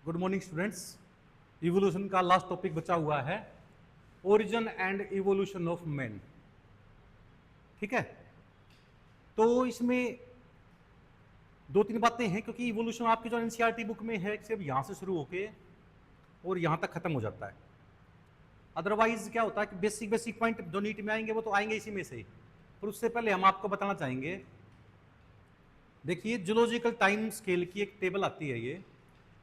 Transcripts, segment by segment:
Good morning students. Evolution का last topic बचा हुआ है, origin and evolution of man. ठीक है, तो इसमें दो तीन बातें हैं, क्योंकि इवोल्यूशन आपकी जो एनसीईआरटी बुक में है सिर्फ यहां से शुरू होके और यहां तक खत्म हो जाता है। अदरवाइज क्या होता है कि बेसिक बेसिक पॉइंट जो नीट में आएंगे वो तो आएंगे इसी में से, पर उससे पहले हम आपको बताना चाहेंगे। देखिए, जूलॉजिकल टाइम स्केल की एक टेबल आती है ये,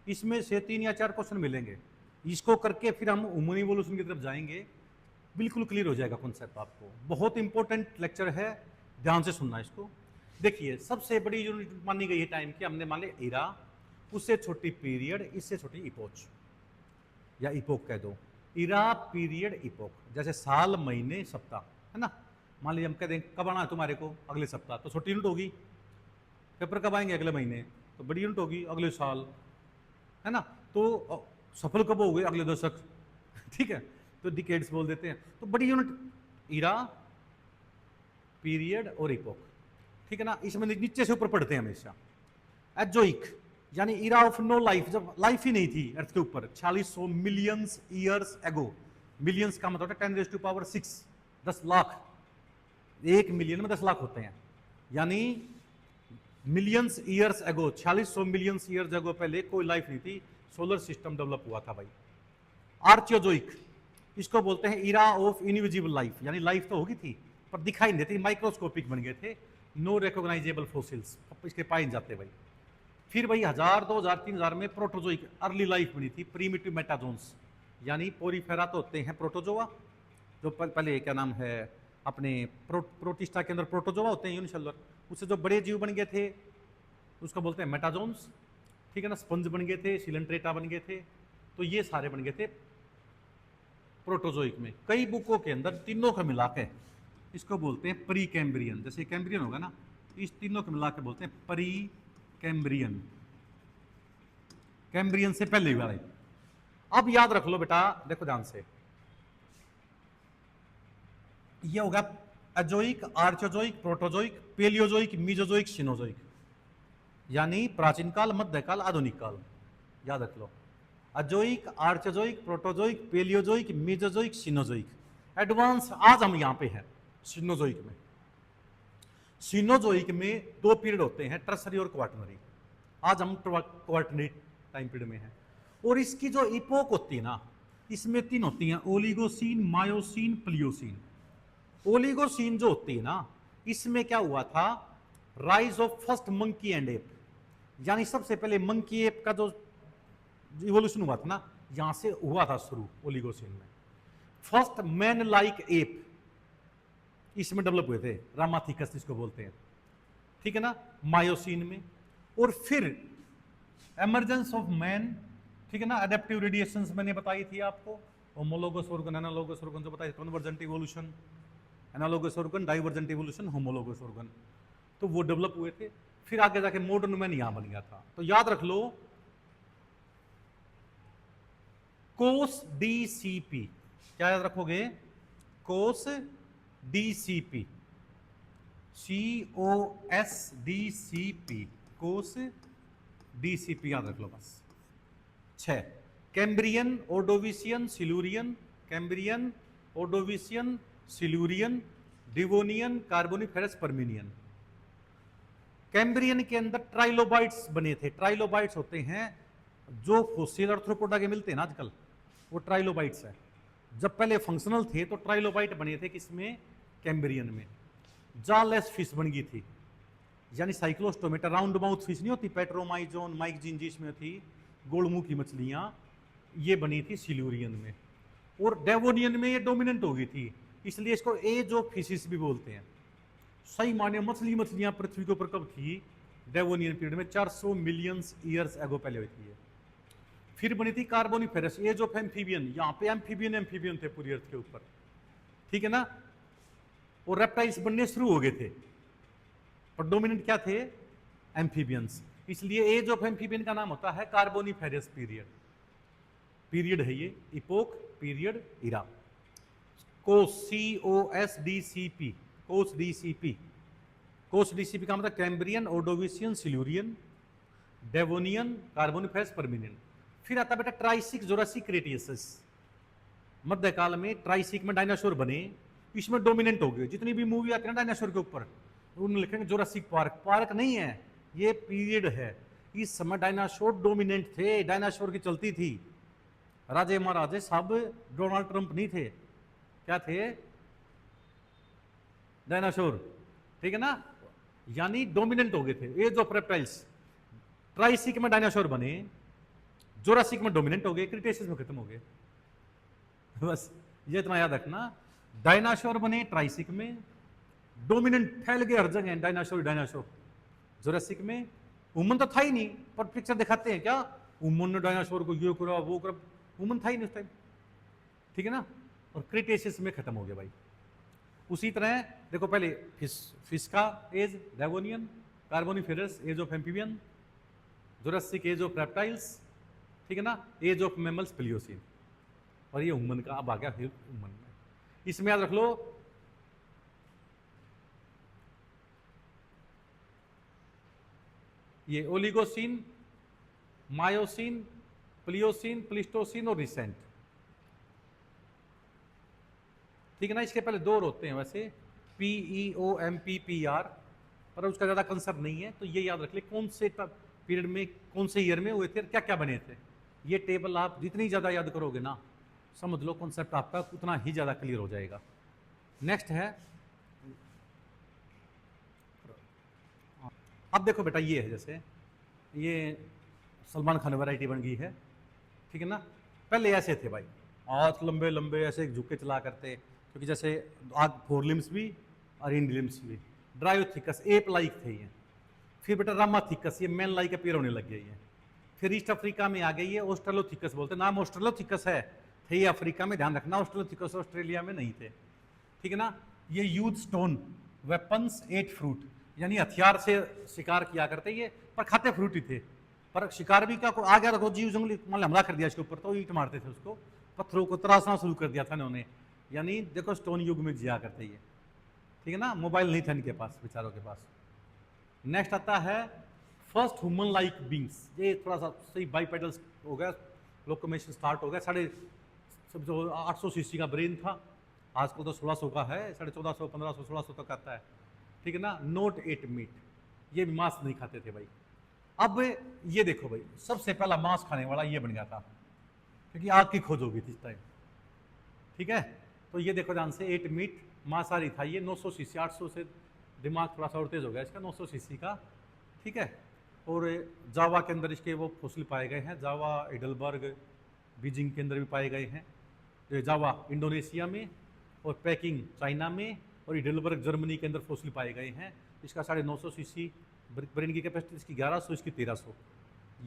इसमें से 3 या 4 क्वेश्चन मिलेंगे। इसको करके फिर हम ह्यूमन इवोल्यूशन की तरफ जाएंगे, बिल्कुल क्लियर हो जाएगा कॉन्सेप्ट आपको। बहुत इंपॉर्टेंट लेक्चर है, ध्यान से सुनना इसको। देखिए, सबसे बड़ी यूनिट मानी गई है टाइम की, हमने मान लिया इरा, उससे छोटी पीरियड, इससे छोटी इपोच या इपोक कह दो। इरा, पीरियड, इपोक। जैसे साल, महीने, सप्ताह, है ना। मान लीजिए हम कह दें कब आना है तुम्हारे को, अगले सप्ताह, तो छोटी यूनिट होगी। पेपर कब आएंगे, अगले महीने, तो बड़ी यूनिट होगी, अगले साल, है ना। तो सफल कब हो गए, अगले दशक। ठीक है, तो डिकेड्स बोल देते हैं। तो बड़ी यूनिट इरा, पीरियड और इपोक। ठीक है ना, इसमें नीचे से ऊपर पढ़ते हैं हमेशा। एजोइक यानी इरा ऑफ नो लाइफ, जब लाइफ ही नहीं थी अर्थ के ऊपर, 4600 मिलियंस ईयर्स एगो। मिलियंस का मतलब 10⁻⁶, 10 लाख। 1 मिलियन में 10 लाख होते हैं, यानी millions years ago, 4600 millions years ago पहले कोई लाइफ नहीं थी, सोलर सिस्टम डेवलप हुआ था भाई। आर्चियोजोइक, इसको बोलते हैं इरा ऑफ इनविजिबल लाइफ, यानी लाइफ तो होगी थी पर दिखाई नहीं देती, माइक्रोस्कोपिक बन गए थे, नो रिकॉग्नाइजेबल फोसिल्स, इसके पाए नहीं जाते भाई। फिर भाई 1000, 2000, 3000 में प्रोटोजोइक अर्ली लाइफ बनी थी, प्रीमिटिव मेटाजोन्स, यानी पोरीफेरा तो होते हैं प्रोटोजोआ, जो पहले क्या नाम है अपने प्रोटिस्टा के अंदर प्रोटोजोआ होते हैं यूनिसेलुलर, उससे जो बड़े जीव बन गए थे उसको बोलते हैं मेटाजोन्स। ठीक है ना, स्पंज बन गए थे, सिलेंट्रेटा बन गए थे, तो ये सारे बन गए थे प्रोटोजोइक में। कई बुकों के अंदर तीनों को मिला के इसको बोलते हैं प्री कैम्ब्रियन, जैसे कैम्ब्रियन होगा ना, इस तीनों को मिला के बोलते हैं प्री कैम्ब्रियन, कैम्ब्रियन से पहले वाले। अब याद रख लो बेटा, देखो ध्यान से, ये होगा एजोइक, आर्चोजोइक, प्रोटोजोइक, पेलियोजोइक, मीजोजोइक, सिनोजोइक, यानी प्राचीन काल, मध्यकाल, आधुनिक काल। याद रख लो, अजोइक, आर्चोजोइक, प्रोटोजोइक, पेलियोजोइक, मीजोजोइक, सिनोजोइक। एडवांस आज हम यहां पे हैं सिनोजोइक में। सिनोजोइक में 2 पीरियड होते हैं, टर्सरी और क्वार्टनरी। आज हम क्वार्टनरी टाइम पीरियड में हैं। और इसकी जो इपोक होती है ना, इसमें 3 होती हैं, ओलिगोसीन, मायोसीन, प्लियोसीन। ओलिगोसीन जो होती है ना, इसमें क्या हुआ था, rise of first monkey and app, यानी सबसे पहले मंकी एप का जो इवोल्यूशन हुआ था ना, यहां से हुआ था शुरू ओलिगोसीन में। फर्स्ट मैन लाइक एप इसमें डेवलप हुए थे, रामाथिकस जिसको बोलते हैं। ठीक है ना, मायोसीन में। और फिर एमर्जेंस ऑफ मैन, ठीक है ना, एडेप्टिव रेडिएशंस मैंने बताई थी आपको, होमोलोगस ऑर्गन, एनालोगस ऑर्गन जो बताई, convergent evolution, analogous organ, divergent evolution, homologous organ, तो वो डेवलप हुए थे। फिर आगे जाके मॉडर्न मैन यहां बन गया था। तो याद रख लो, कोस डीसीपी, क्या याद रखोगे, COS DCP, COSDCP, COS DCP याद रख लो बस। 6 Cambrian, Ordovician, Silurian, Cambrian, Ordovician, Silurian, Devonian, Carboniferous, Permian. Cambrian के अंदर ट्राइलोबाइट्स बने थे। ट्राइलोबाइट्स होते हैं जो फोसिल आर्थ्रोपोडा के मिलते हैं ना आजकल, वो ट्राइलोबाइट्स है। जब पहले फंक्शनल थे तो ट्राइलोबाइट बने थे, किसमें, कैम्ब्रियन में। जालेस फिश बन गई थी, यानी साइक्लोस्टोमेटा, राउंड माउथ फिश नहीं होती, पेट्रोमाइजोन, माइकजीन जिसमें थी, गोलमुखी मछलियां, ये बनी थी सिल्यूरियन में। और डेवोनियन में ये डोमिनेंट हो गई थी, इसलिए इसको एज ऑफ फिशिस भी बोलते हैं। सही माने मछलियां पृथ्वी के ऊपर कब थी, डेवोनियन पीरियड में, 400 मिलियंस ईयर्स एगो पहले हुई थी। फिर बनी थी कार्बोनिफेरस, एज ऑफ एम्फीबियन, यहां पे एम्फीबियन थे पूरी अर्थ के ऊपर। ठीक है ना, और रेप्टाइल्स बनने शुरू हो गए थे, पर डोमिनेंट क्या थे, एम्फीबियंस, इसलिए एज ऑफ एम्फीबियन का नाम होता है कार्बोनिफेरस पीरियड। पीरियड है ये, epoch, period, era. COSDCP, COS DCP का मतलब Cambrian, Ordovician, Silurian, Devonian, Carboniferous, Permian. फिर आता बेटा ट्राइसिक, जोरासिक, क्रेटियस। मध्यकाल में ट्राइसिक में डायनासोर बने, इसमें डोमिनेंट हो गए। जितनी भी मूवी आती है ना डायनासोर के ऊपर, उन्होंने लिखेंगे जोरासिक पार्क। पार्क नहीं है, ये पीरियड है। इस समय डायनासोर डोमिनेंट थे, डायनासोर की चलती थी। राजे महाराजे सब डोनाल्ड ट्रंप नहीं थे, क्या थे? डायनासोर, ठीक है ना। यानी डोमिनेंट हो गए थे। एज ऑफ रेप्टाइल्स, ट्राइसिक में डायनासोर बने, जोरासिक में डोमिनेंट हो गए, क्रिटेशियस में खत्म हो गए। बस ये इतना याद रखना, डायनासोर बने ट्राइसिक में, डोमिनेंट फैल गए हर जगह डायनासोर। डायनासोर जोरासिक में वुमन तो था ही नहीं, पर पिक्चर दिखाते हैं क्या वुमन ने डायनासोर को ये करा वो करा, वुमन था ही नहीं उस टाइम, ठीक है ना। और क्रिटेशियस में खत्म हो गया भाई। उसी तरह देखो पहले फिश का age Devonian, Carboniferous age of amphibian, Jurassic age of reptiles, ठीक है ना, एज ऑफ मैमल्स प्लियोसीन। और ये ह्यूमन का अब आ गया ह्यूमन में। इसमें याद रख लो ये ओलिगोसीन, मायोसीन, प्लियोसीन, प्लिस्टोसीन और रिसेंट, ठीक है ना। इसके पहले दो होते हैं वैसे, PEOMPPR, पर उसका ज्यादा कंसेप्ट नहीं है। तो ये याद रख ले कौन से पीरियड में, कौन से ईयर में हुए थे, क्या क्या बने थे। ये टेबल आप जितनी ज्यादा याद करोगे ना, समझ लो कॉन्सेप्ट आपका उतना ही ज्यादा क्लियर हो जाएगा। नेक्स्ट है, अब देखो बेटा ये है, जैसे ये सलमान खान वैरायटी बन गई है, ठीक है ना। पहले ऐसे थे भाई, हाथ लंबे लंबे ऐसे झुक के चला करते, क्योंकि जैसे आग फोर लिम्स भी और इंड लिम्स भी। ड्रायोथिकस एप लाइक थे ये। फिर बेटा रामाथिकस, ये मैन लाइक अपीयर होने लग गया ये। फिर ईस्ट अफ्रीका में आ गई है ऑस्ट्रेलोथिकस, बोलते नाम ऑस्ट्रेलोथिकस है, थे ये अफ्रीका में, ध्यान रखना। ऑस्ट्रेलोथिकस ऑस्ट्रेलिया में नहीं थे, ठीक है ना। ये youth stone weapons ate fruit, यानी हथियार से शिकार किया करते ये, पर खाते फ्रूट ही थे। पर शिकार भी क्या आ गया तो जीव जंगली मान हमला कर दिया इसके ऊपर, तो ईट मारते थे उसको, पत्थरों को तराशना शुरू कर दिया था इन्होंने। यानी देखो स्टोन युग में जिया करते ये, ठीक है ना। मोबाइल नहीं था इनके पास, बेचारों के पास। नेक्स्ट आता है फर्स्ट ह्यूमन लाइक बींग्स। ये थोड़ा सा सही बाईपेडल हो गया, लोकोमेशन स्टार्ट हो गया। 850 सीसी का ब्रेन था, आजकल तो 1600 का है, 1450, 1500, 1600 तक आता है, ठीक है ना। नोट एट मीट, ये भी मांस नहीं खाते थे भाई। अब ये देखो भाई, सबसे पहला मांस खाने वाला ये बन गया था, क्योंकि आग की खोज हो गई थी इस टाइम, ठीक है। तो ये देखो ध्यान से, एट मीट मांसाहारी था ये। 900 सीसी, 800 से दिमाग थोड़ा सा और तेज हो गया इसका, 900 सीसी का, ठीक है। और जावा के अंदर इसके वो फॉसिल पाए गए हैं, जावा, इडलबर्ग, बीजिंग के अंदर भी पाए गए हैं। तो जावा इंडोनेशिया में, और पैकिंग चाइना में, और इडलबर्ग जर्मनी के अंदर फॉसिल पाए गए हैं। इसका 950 सीसी ब्रेन की कैपेसिटी, इसकी 1100, इसकी 1300,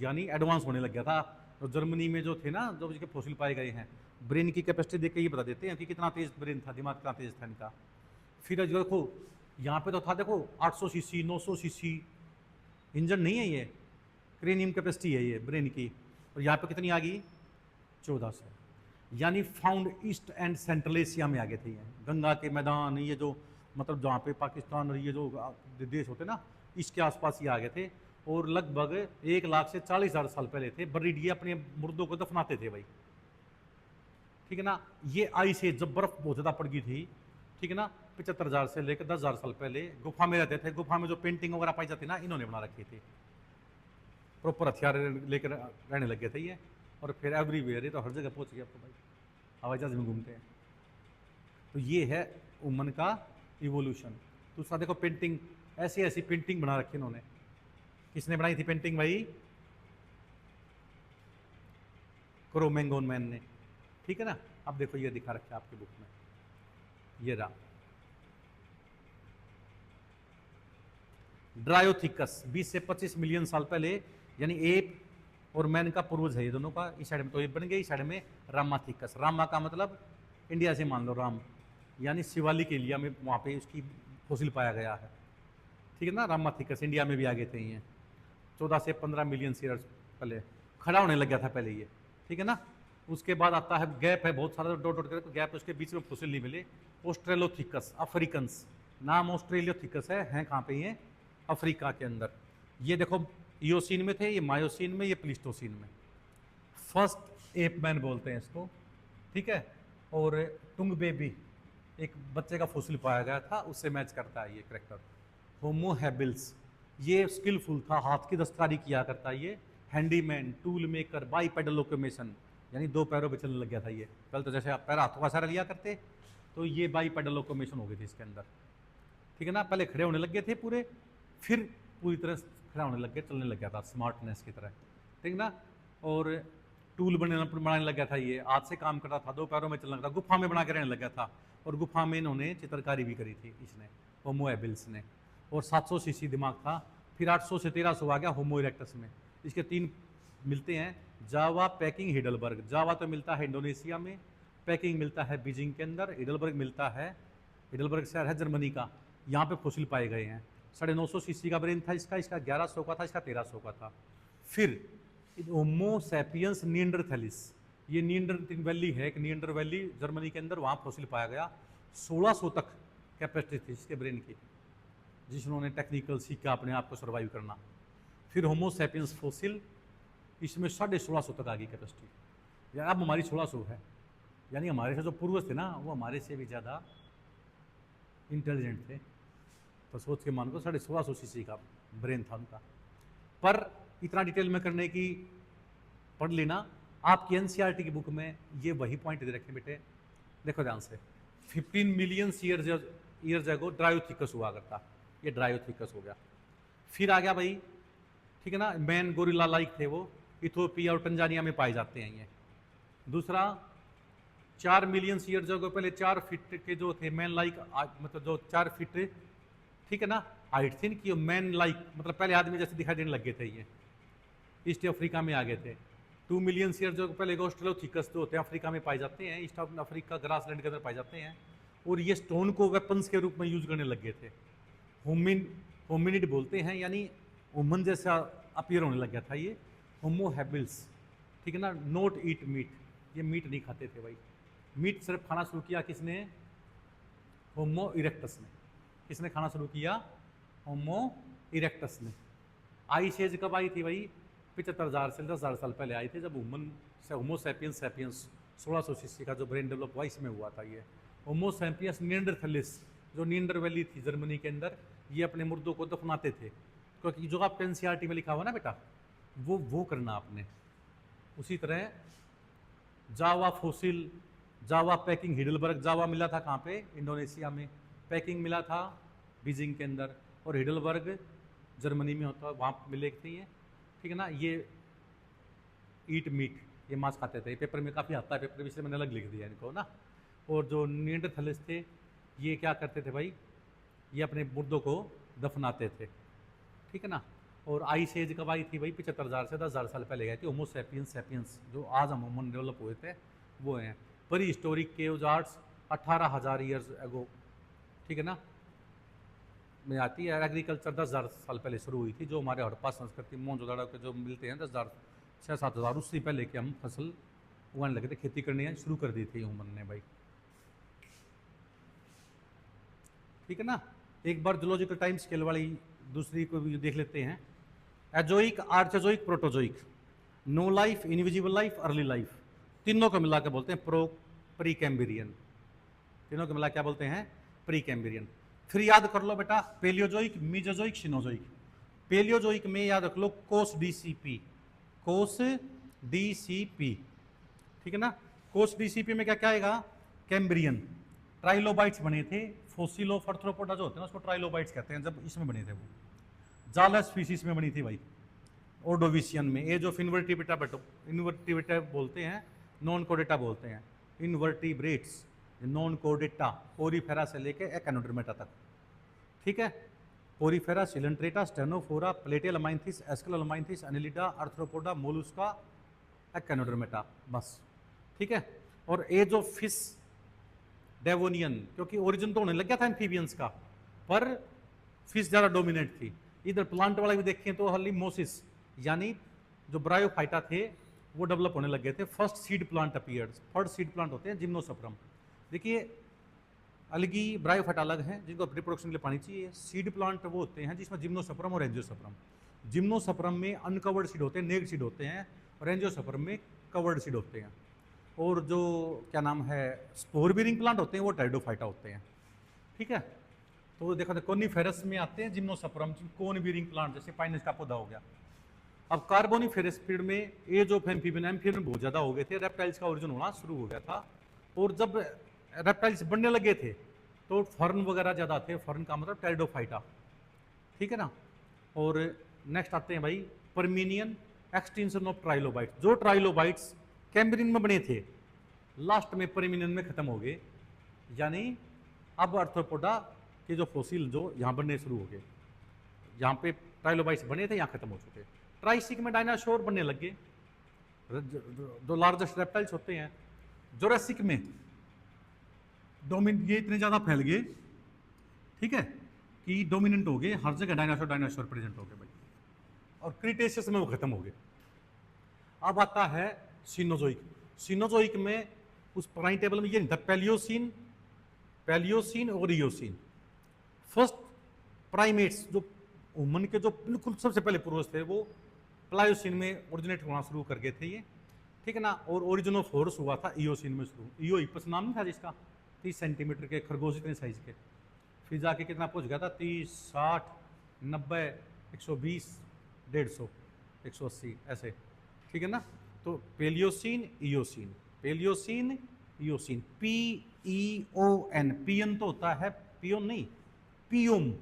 यानी एडवांस होने लग गया था। तो जर्मनी में जो थे ना, जो इसके फॉसिल पाए गए हैं, ब्रेन की कैपेसिटी देख के ये बता देते हैं कि कितना तेज ब्रेन था, दिमाग कितना तेज था इनका। फिर देखो यहाँ पे तो था, देखो 800 सीसी, 900 सीसी, इंजन नहीं है ये, क्रेनियम कैपेसिटी है ये ब्रेन की। और यहाँ पे कितनी आ गई? 1400, यानी found east and central Asia में आ गए थे ये। गंगा के मैदान, ये जो मतलब जहाँ पे पाकिस्तान और ये जो देश होते ना, इसके आसपास ही आ गए थे। और लगभग 1 लाख से 40,000 साल पहले थे। बर्रीड ये अपने मुर्दों को दफनाते थे भाई, ठीक है ना। ये आइस एज, जब बर्फ बहुत ज़्यादा पड़ गई थी, ठीक है ना, 75,000 से लेकर 10,000 साल पहले गुफा में रहते थे। गुफा में जो पेंटिंग वगैरह पाई जाती ना, इन्होंने बना रखी थी। प्रॉपर हथियार लेकर रहने लग गए थे ये। और फिर एवरीवेयर, ये तो हर जगह पहुंच गया आपको भाई, हवाई जहाज में घूमते हैं। तो ये है उमन का इवोल्यूशन। दूसरा देखो पेंटिंग, ऐसी ऐसी पेंटिंग बना रखी इन्होंने। किसने बनाई थी पेंटिंग भाई? क्रो-मैंगन मैन ने, ठीक है ना। अब देखो ये दिखा रखा है आपकी बुक में, ये रहा ड्रायोथिकस। 20 से 25 मिलियन साल पहले, यानी एप और मैन का पूर्वज है ये दोनों का। इस साइड में तो ये बन गई, इस साइड में रामाथिकस। रामा का मतलब इंडिया से मान लो राम, यानी शिवालिक एरिया में वहाँ पे उसकी फॉसिल पाया गया है, ठीक है ना। रामाथिकस इंडिया में भी आ गए थे ये 14 से 15 मिलियन ईयर्स पहले, खड़ा होने लग गया था पहले ये, ठीक है ना। उसके बाद आता है, गैप है बहुत सारा, डॉट डॉट करके गैप, उसके बीच में फॉसिल नहीं मिले। ऑस्ट्रेलोथिकस अफ्रीकन्स, नाम ऑस्ट्रेलियोथिकस है, हैं कहाँ पे ये? अफ्रीका के अंदर। ये देखो इयोसीन में थे, ये मायोसीन में, ये प्लिस्टोसीन में। फर्स्ट एप मैन बोलते हैं इसको, ठीक है। और टुंग बेबी एक बच्चे का फॉसिल पाया गया था, उससे मैच करता है ये करेक्टर। होमो हैबिल्स ये स्किलफुल था, हाथ की दस्तकारी किया करता है ये। Handyman, tool maker, bipedal locomotion यानी दो पैरों पे चलने लग गया था ये। पहले तो जैसे आप पैर हाथों का सहारा लिया करते, तो ये बाईपेडल लोकोमोशन हो गई थी इसके अंदर, ठीक है ना। पहले खड़े होने लग गए थे पूरे, फिर पूरी तरह खड़ा होने लग गया, चलने लग गया था स्मार्टनेस की तरह, ठीक ना। और टूल बनाने लग गया था ये, हाथ से काम करता था, दो पैरों में चलने लगा था, गुफा में बना के रहने लग गया था। और गुफा में इन्होंने चित्रकारी भी करी थी इसने, होमो हैबिल्स ने। और 700 सीसी दिमाग था। फिर 800 से 1300 आ गया होमो इरेक्टस में। इसके 3 मिलते हैं, जावा, पैकिंग, हिडलबर्ग। जावा तो मिलता है इंडोनेशिया में, पैकिंग मिलता है बीजिंग के अंदर, हिडलबर्ग मिलता है, हिडलबर्ग शहर है जर्मनी का, यहाँ पे फॉसिल पाए गए हैं। 950 सीसी का ब्रेन था इसका, इसका 1100 का था, इसका 1300 का था। फिर होमो सैपियंस निएंडरथैलिस, ये निएंडर वैली है, एक निएंडर वैली जर्मनी के अंदर, वहाँ फॉसिल पाया गया। 1600 तक कैपेसिटी थी इसके ब्रेन की, जिसने टेक्निकल सीखा अपने आप को सर्वाइव करना। फिर होमो सैपियंस फॉसिल, इसमें 1650 तक आ गई कैपेसिटी। यार अब हमारी 1600 है, यानी हमारे से जो पूर्वज थे ना, वो हमारे से भी ज़्यादा इंटेलिजेंट थे। तो सोच के मान को 1650 सीसी का ब्रेन था उनका। पर इतना डिटेल में करने की पढ़ लेना, आपकी एनसीईआरटी की बुक में ये वही पॉइंट दे रखे बेटे, देखो ध्यान से। 15 मिलियन ईयर्स एगो ड्रायोथिकस हुआ करता, ये ड्रायोथिकस हो गया। फिर आ गया भाई, ठीक है ना, मैन गोरिल्ला लाइक थे वो, इथोपिया और तंजानिया में पाए जाते हैं ये। दूसरा 4 मिलियन ईयर्स एगो पहले 4 फीट के जो थे मैन लाइक, मतलब जो 4 फीट, ठीक है ना, हाइट थी इनकी, मैन लाइक मतलब पहले आदमी जैसे दिखाई देने लग गए थे ये, ईस्ट अफ्रीका में आ गए थे। 2 मिलियन ईयर जो पहले ऑस्ट्रेलोथिकस जो होते हैं अफ्रीका में पाए जाते हैं, ईस्ट अफ्रीका ग्रासलैंड के अंदर पाए जाते हैं। और ये स्टोन को वेपन्स के रूप में यूज करने लग गए थे। होमिनिड बोलते हैं, यानी ह्यूमन जैसा अपीयर होने लग गया था ये। होमो हैबिल्स, ठीक है ना, नोट ईट मीट, ये मीट नहीं खाते थे भाई। मीट सिर्फ खाना शुरू किया किसने? होमो इरेक्टस ने। किसने खाना शुरू किया? होमो इरेक्टस ने। आइस एज कब आई थी भाई? 75,000 से 10,000 साल पहले आई थी, जब होमो सैपियंस 1600 सीसी का जो ब्रेन डेवलप हुआ इसमें हुआ था ये। होमो सैपियंस निएंडरथैलिस, जो निएंडर वैली थी जर्मनी के अंदर, ये अपने मुर्दों को दफनाते थे। क्योंकि जो आप एनसीईआरटी में लिखा हुआ ना बेटा, वो करना आपने। उसी तरह जावा फॉसिल, जावा पैकिंग, हिडलबर्ग। जावा मिला था कहाँ पे? इंडोनेशिया में। पैकिंग मिला था बीजिंग के अंदर, और हिडलबर्ग जर्मनी में होता है, वहाँ मिले थे ये, ठीक है ना। ये ईट मीट, ये मांस खाते थे। पेपर में काफ़ी आता है, पेपर में, इसलिए मैंने अलग लिख दिया इनको ना। और जो निएंडरथैलिस थे, ये क्या करते थे भाई? ये अपने मुर्दों को दफनाते थे, ठीक है ना। और आइस एज कब आई थी भाई? 75,000 से 10,000 साल पहले गए थे। होमो सैपियंस जो आज हम ह्यूमन डेवलप हुए थे वो हैं। Pre historic caves arts 18,000 years ago, ठीक है ना, में आती है। एग्रीकल्चर 10,000 साल पहले शुरू हुई थी, जो हमारे हड़प्पा संस्कृति मोहनजोदड़ो के जो मिलते हैं 10,000 6-7,000, उससे पहले के हम फसल उगाने लगे थे, खेती करनी शुरू कर दी थी ह्यूमन ने भाई, ठीक है ना। एक बार जूलॉजिकल टाइम स्केल वाली दूसरी को भी देख लेते हैं। Azoic, Archaeozoic, Proterozoic. No life, invisible life, early life, तीनों को मिला के बोलते हैं प्री कैम्ब्रियन। तीनों को मिला क्या बोलते हैं? Pre Cambrian. फिर याद कर लो बेटा, पेलियोजोइक, मीजोजोइक, सिनोजोइक। पेलियोजोइक में याद रख लो कोस डीसीपी, कोस डीसीपी, ठीक है ना। कोस डीसीपी में क्या क्या आएगा? कैम्ब्रियन। ट्राइलोबाइट्स बने थे, फॉसिल ऑफ आर्थ्रोपोडा जो होते हैं ना, उसको ट्राइलोबाइट्स कहते हैं, जब इसमें बने थे वो। जालस स्पीसीज में बनी थी भाई, ओर्डोविशियन में। एज ऑफ इन्वर्टिब्रेटा बोलते हैं, नॉन कोडेटा बोलते हैं। इन्वर्टिब्रेट्स, नॉन कोडेटा, पोरीफेरा से लेके एकेनोडर्मेटा तक, ठीक है। Porifera, Coelenterata, Ctenophora, Platyhelminthes, Aschelminthes, Annelida, Arthropoda, Mollusca, Echinodermata, बस, ठीक है। और एज ऑफ फिश, डेवोनियन, क्योंकि ओरिजिन तो होने लग गया था एम्फीबियंस का, पर फिश ज़्यादा डोमिनेट थी। इधर प्लांट वाला भी देखें तो हालीमोसिस, यानी जो ब्रायोफाइटा थे वो डेवलप होने लग गए थे। First seed plant appeared. Third seed plant होते हैं जिम्नोस्पर्म। देखिए अलगी ब्रायोफाइटा अलग हैं, जिनको रिप्रोडक्शन के लिए पानी चाहिए। सीड प्लांट वो होते हैं जिसमें जिम्नोस्पर्म और एंजियोस्पर्म। जिम्नोस्पर्म में अनकवर्ड सीड होते हैं, नेक्ड सीड होते हैं, और एंजियोस्पर्म में कवर्ड सीड होते हैं, और जो क्या नाम है स्पोर बीरिंग प्लांट होते हैं वो टेरिडोफाइटा होते हैं। ठीक है, तो देखो कोनिफेरस में आते हैं जिम्नोस्पर्म, कोन बीरिंग प्लांट, जैसे पाइनस का पौधा हो गया। अब कार्बोनिफेरस पीरियड में एज ऑफ एम्फीबियन बहुत ज़्यादा हो गए थे, रेप्टाइल्स का ओरिजिन होना शुरू हो गया था, और जब रेप्टाइल्स बनने लगे थे तो फर्न वगैरह ज़्यादा थे, फर्न का मतलब टेरिडोफाइटा। ठीक है ना। और नेक्स्ट आते हैं भाई परमीनियन एक्सटेंशन ऑफ ट्राइलोबाइट्स। जो ट्राइलोबाइट्स कैम्ब्रियन में बने थे लास्ट में परमीनियन में खत्म हो गए, यानी अब आर्थ्रोपोडा के जो फॉसिल जो यहाँ बनने शुरू हो गए, यहाँ पे ट्राइलोबाइट्स बने थे यहाँ खत्म हो चुके। ट्राइसिक में डायनासोर बनने लग गए, जो लार्जेस्ट रेप्टाइल्स होते हैं। जोरासिक में ये इतने ज़्यादा फैल गए, ठीक है, कि डोमिनेंट हो गए, हर जगह डायनासोर प्रेजेंट हो गए भाई, और क्रिटेशियस में वो खत्म हो गए। अब आता है सीनोजोइक। सीनोजोइक में उस पुरानी टेबल में ये नहीं था, पैलियोसीन और इयोसीन। फर्स्ट प्राइमेट्स जो ह्यूमन के जो बिल्कुल सबसे पहले पूर्वज थे वो प्लायोसीन में ओरिजिनेट होना शुरू कर गए थे ये, ठीक है ना। और ओरिजिन ऑफ फोर्स हुआ था इयोसीन में शुरू। इयोइपस नाम नहीं था जिसका, 30 सेंटीमीटर के खरगोश इतने साइज के, फिर जाके कितना पहुंच गया था, 30, 60, 90, 120, 150, 180 ऐसे, ठीक है ना। तो Palaeocene Eocene, Palaeocene Eocene, PEON, पियन तो होता है, पियोन नहीं, पियोम,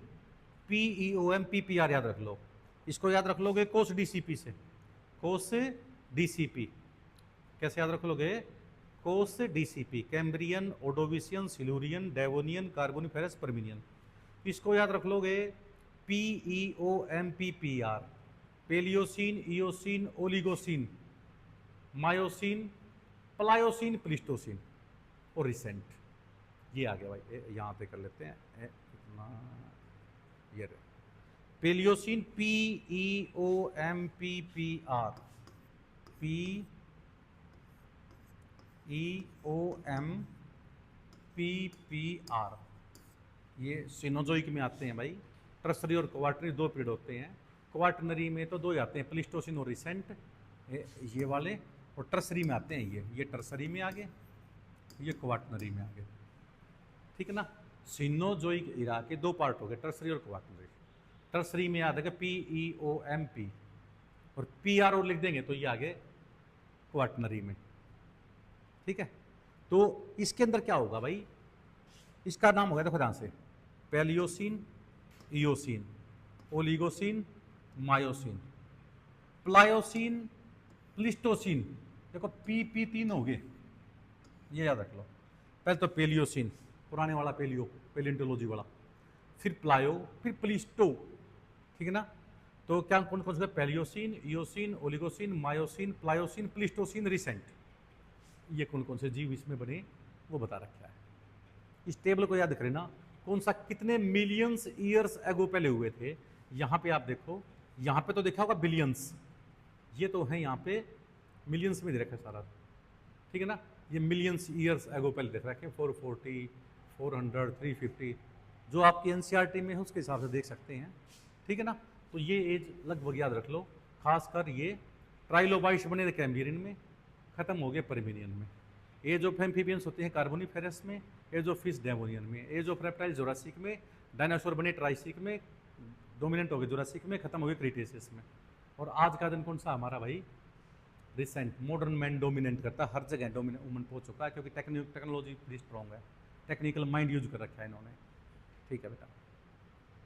PEOM, PPR याद रख लो। इसको याद रख लोगे कोस DCP से, कोस DCP कैसे याद रख लोगे, COS DCP, Cambrian, Ordovician, Silurian, Devonian, Carboniferous, Permian. इसको याद रख लोगे PEOM, PPR, Paleocene, Eocene, Oligocene, Miocene, Pliocene, Pleistocene और रिसेंट। ये आ गया भाई, यहाँ पे कर लेते हैं इतना, ये Palaeocene PEOM, PPR, PEOM, PPR, ये सिनोजोइक में आते हैं भाई। टर्सरी और क्वार्टनरी दो पीरियड होते हैं। क्वार्टनरी में तो दो ही आते हैं, प्लिस्टोसिन और रिसेंट, ये वाले, और टर्सरी में आते हैं ये टर्सरी में आ गए, ये क्वार्टनरी में आ गए, ठीक है ना। सिनोजोइक इरा के दो पार्ट हो गए, टर्सरी और क्वार्टनरी। टर्सरी में याद है PEOM, और PRO लिख देंगे तो ये आगे क्वार्टनरी में, ठीक है। तो इसके अंदर क्या होगा भाई, इसका नाम होगा देखो ध्यान से, Palaeocene, Eocene, Oligocene, Miocene, Pliocene, Pleistocene. देखो PP 3 हो गए, ये याद रख लो। पहले तो पेलियोसीन, पुराने वाला पेलियोंटोलॉजी वाला, फिर प्लायो, फिर प्लिस्टो, ठीक है ना। तो क्या कौन कौन से, Palaeocene, Eocene, Oligocene, Miocene, Pliocene, Pleistocene, recent, ये कौन कौन से जीव इसमें बने वो बता रखा है। इस टेबल को याद करें ना, कौन सा कितने मिलियंस ईयर्स एगो पहले हुए थे। यहाँ पे आप देखो, यहाँ पे तो देखा होगा बिलियंस, ये तो है यहाँ पे मिलियंस में दे रखा है सारा, ठीक है ना। ये मिलियंस ईयर्स एगो पहले देख रखे, 440, 400, 350, जो आपकी NCERT में है उसके हिसाब से देख सकते हैं, ठीक है ना। तो ये एज लगभग याद रख लो। खासकर ये ट्राइलोबाइट्स बने थे कैम्ब्रियन में, खत्म हो गए परमिनियन में। एज ऑफ एम्फीबियंस होते हैं कार्बोनिफेरस में, एज ऑफ फिश डेवोनियन में, एज ऑफ रेप्टाइल जोरासिक में, डायनासोर बने ट्राइसिक में, डोमिनेंट हो गए जोरासिक में, खत्म हो गए क्रिटेशियस में। और आज का दिन कौन सा हमारा भाई, रिसेंट। मॉडर्न मैन डोमिनेंट करता है हर जगह, डोमिनेंट वुमन पहुंच चुका है, क्योंकि टेक्नोलॉजी बड़ी स्ट्रॉन्ग है, टेक्निकल माइंड यूज कर रखा है इन्होंने, ठीक है बेटा।